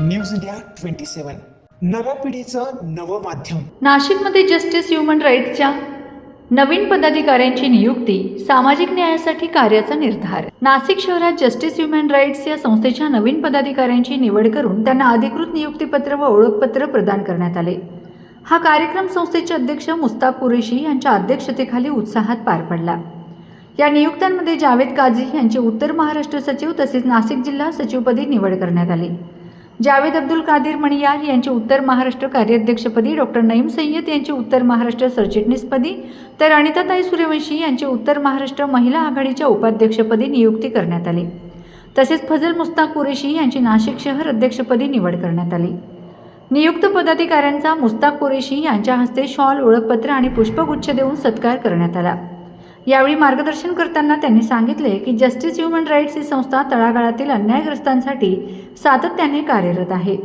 News India 27 नव्या पिढीचं नवं माध्यम। नाशिकमध्ये जस्टिस ह्युमन राईट्सच्या नवीन पदाधिकाऱ्यांची नियुक्ती, सामाजिक न्यायासाठी कार्याचा निर्धार। नाशिक शहरात जस्टिस ह्युमन राईट्स या संस्थेच्या नवीन पदाधिकाऱ्यांची निवड करून त्यांना अधिकृत नियुक्तीपत्र व ओळखपत्र प्रदान करण्यात आले। हा कार्यक्रम संस्थेचे अध्यक्ष मुस्ताक कुरेशी यांच्या अध्यक्षतेखाली उत्साहात पार पडला। या नियुक्त्यांमध्ये जावेद काझी यांची उत्तर महाराष्ट्र सचिव तसेच नाशिक जिल्हा सचिवपदी निवड करण्यात आली। जावेद अब्दुल कादिर मणियार यांची उत्तर महाराष्ट्र कार्याध्यक्षपदी, डॉक्टर नईम सय्यद यांची उत्तर महाराष्ट्र सरचिटणीसपदी, तर अनिताताई सूर्यवंशी यांची उत्तर महाराष्ट्र महिला आघाडीच्या उपाध्यक्षपदी नियुक्ती करण्यात आली। तसेच फजल मुस्ताक कुरेशी यांची नाशिक शहर अध्यक्षपदी निवड करण्यात आली। नियुक्त पदाधिकाऱ्यांचा मुस्ताक कुरेशी यांच्या हस्ते शॉल, ओळखपत्र आणि पुष्पगुच्छ देऊन सत्कार करण्यात आला। यावेळी मार्गदर्शन करताना त्यांनी सांगितले की जस्टिस ह्युमन राईट्स ही संस्था तळागाळातील अन्यायग्रस्तांसाठी सातत्याने कार्यरत आहे।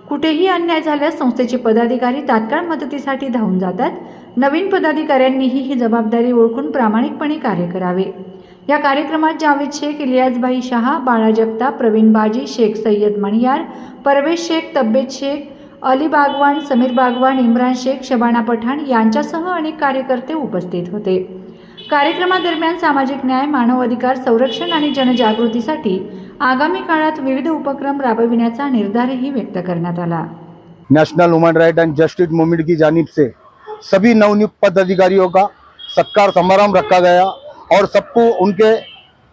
कुठेही अन्याय झाल्यास संस्थेचे पदाधिकारी तात्काळ मदतीसाठी धावून जातात। नवीन पदाधिकाऱ्यांनीही ही जबाबदारी ओळखून प्रामाणिकपणे कार्य करावे। या कार्यक्रमात जावेद शेख, इलियासभाई शहा, बाळा जगताप, प्रवीण बाजी, शेख सय्यद मणियार, परवेश शेख, तब्बेत शेख, अली बागवान, समीर बागवान, इम्रान शेख, शबाना पठाण यांच्यासह अनेक कार्यकर्ते उपस्थित होते। कार्यक्रमादरम्यान सामाजिक न्याय, मानव अधिकार संरक्षण आणि जनजागृतीसाठी आगामी काळात विविध उपक्रम राबविण्याचा निर्धारही व्यक्त करण्यात आला। National human right end justice movement की जानिब से सभी नवनियुक्त पदाधिकारियों का सत्कार समारोह रखा गया और सबको उनके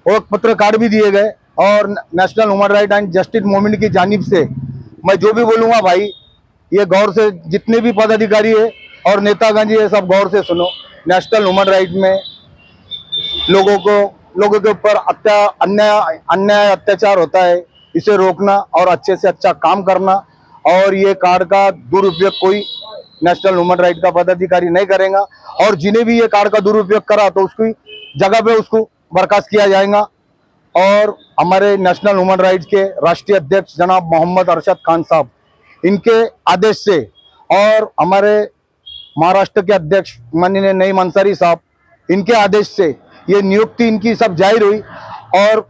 ओळख पत्र कार्ड भी दिए गए। और national human right end justice movement की जानिब से मैं जो भी बोलूँगा भाई, ये गौर से, जितने भी पदाधिकारी है और नेतागण जी है, सब गौर से सुनो। नेशनल ह्यूमन राइट में लोगों के ऊपर अन्याय अत्याचार होता है, इसे रोकना और अच्छे से अच्छा काम करना। और ये कार्ड का दुरुपयोग कोई नेशनल ह्यूमन राइट का पदाधिकारी नहीं करेगा और जिन्हें भी ये कार्ड का दुरुपयोग करा तो उसकी जगह पे उसको बर्खास्त किया जाएगा। और हमारे नेशनल ह्यूमन राइट्स के राष्ट्रीय अध्यक्ष जनाब मोहम्मद अरशद खान साहब, इनके आदेश से, और हमारे महाराष्ट्र के अध्यक्ष माननीय नईम अंसारी साहब, इनके आदेश से ये नियुक्ति इनकी सब जाहिर हुई। और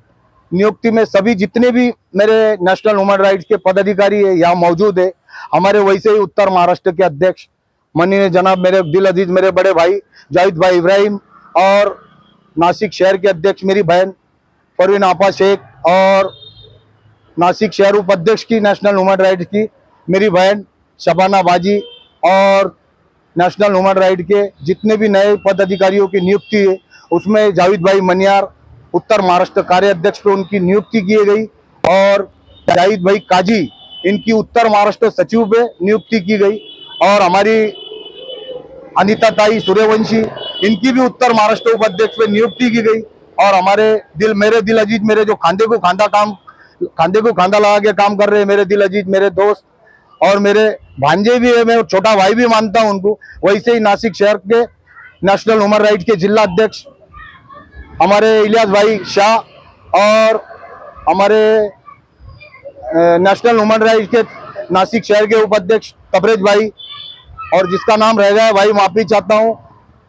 नियुक्ति में सभी जितने भी मेरे नेशनल ह्यूमन राइट्स के पदाधिकारी है यहाँ मौजूद है। हमारे वैसे ही उत्तर महाराष्ट्र के अध्यक्ष माननीय जनाब मेरे दिल अजीज मेरे बड़े भाई जाहिद भाई इब्राहिम, और नासिक शहर के अध्यक्ष मेरी बहन परवीन आपा शेख, और नासिक शहर उपाध्यक्ष की नेशनल ह्यूमन राइट्स की मेरी बहन शबाना बाजी, और नेशनल ह्यूमन राइट के जितने भी नए पदाधिकारियों की नियुक्ति है उसमें जावेद भाई मनियार उत्तर महाराष्ट्र कार्याध्यक्ष पे उनकी नियुक्ति की गई, और जावेद भाई काजी इनकी उत्तर महाराष्ट्र सचिव पे नियुक्ति की गई, और हमारी अनिताताई सूर्यवंशी इनकी भी उत्तर महाराष्ट्र उपाध्यक्ष पे नियुक्ति की गई। और हमारे मेरे दिल अजीज, मेरे जो खांदे को खांदा लगा के काम कर रहे हैं मेरे दिल अजीज, मेरे दोस्त और मेरे भांजे भी है, मैं छोटा भाई भी मानता हूं उनको। वैसे ही नासिक शहर के नेशनल ह्यूमन राइट के जिला अध्यक्ष हमारे इलियास भाई शाह, और हमारे नेशनल ह्यूमन राइट के नासिक शहर के उपाध्यक्ष तबरेज भाई, और जिसका नाम रह गया भाई माफी चाहता हूं।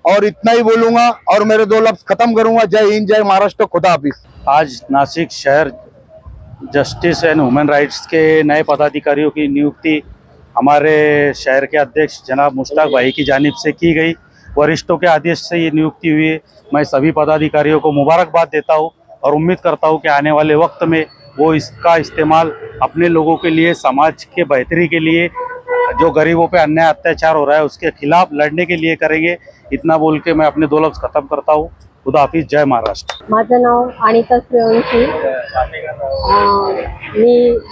और इतना ही बोलूंगा और मेरे दो लफ्ज खत्म करूंगा। जय हिंद, जय महाराष्ट्र, खुदा हाफिज। आज नासिक शहर जस्टिस एंड ह्यूमन राइट्स के नए पदाधिकारियों की नियुक्ति हमारे शहर के अध्यक्ष जनाब मुश्ताक भाई की जानिब से की गई। वरिष्ठों के आदेश से ये नियुक्ति हुई है। मैं सभी पदाधिकारियों को मुबारकबाद देता हूँ और उम्मीद करता हूँ कि आने वाले वक्त में वो इसका इस्तेमाल अपने लोगों के लिए, समाज के बेहतरी के लिए, जो गरीबों पे अन्याय अत्याचार हो रहा है उसके खिलाफ लड़ने के लिए करेंगे। इतना बोल के मैं अपने दो लफ्ज खत्म करता हूँ। खुदा हाफिज, जय महाराष्ट्र। माझं नाव अनिता सूर्यवंशी।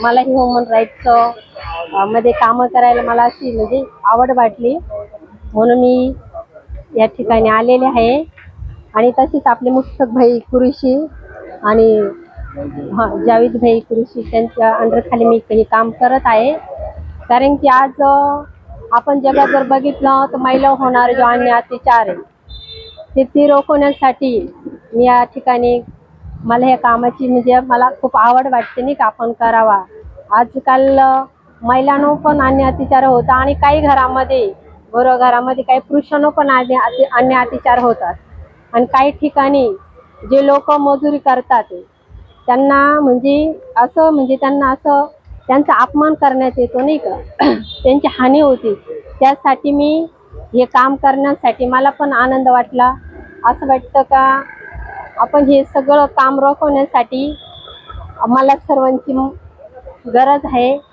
मला ह्युमन राईट्स मध्ये कामं करायला मला अशी म्हणजे आवड वाटली, म्हणून मी या ठिकाणी आलेले आहे। आणि तसेच आपले मुस्तक भाई कुरेशी आणि जावेद भाई कुरेशी त्यांच्या अंडरखाली मी काही काम करत आहे। कारण की आज आपण जगात जर बघितलं तर महिला होणारे जो अन्याय अत्याचार आहे ते रोखण्यासाठी मी या ठिकाणी, मला या कामाची म्हणजे मला खूप आवड वाटते नाही का आपण करावा। आजकाल महिलांनो पण अन्याय अत्याचार होता आणि काही घरामध्ये, घरामध्ये काही पुरुषांनो पण अन्याय अत्याचार होतात। आणि काही ठिकाणी जे लोक मजुरी करतात त्यांना म्हणजे त्यांना असं त्यांचा अपमान करण्यात येतो नाही का त्यांची हानी होती. त्यासाठी मी हे काम करण्यासाठी मला पण आनंद वाटला. असं वाटतं का आपण हे सगळं काम रोखण्यासाठी आम्हाला सर्वांची गरज आहे.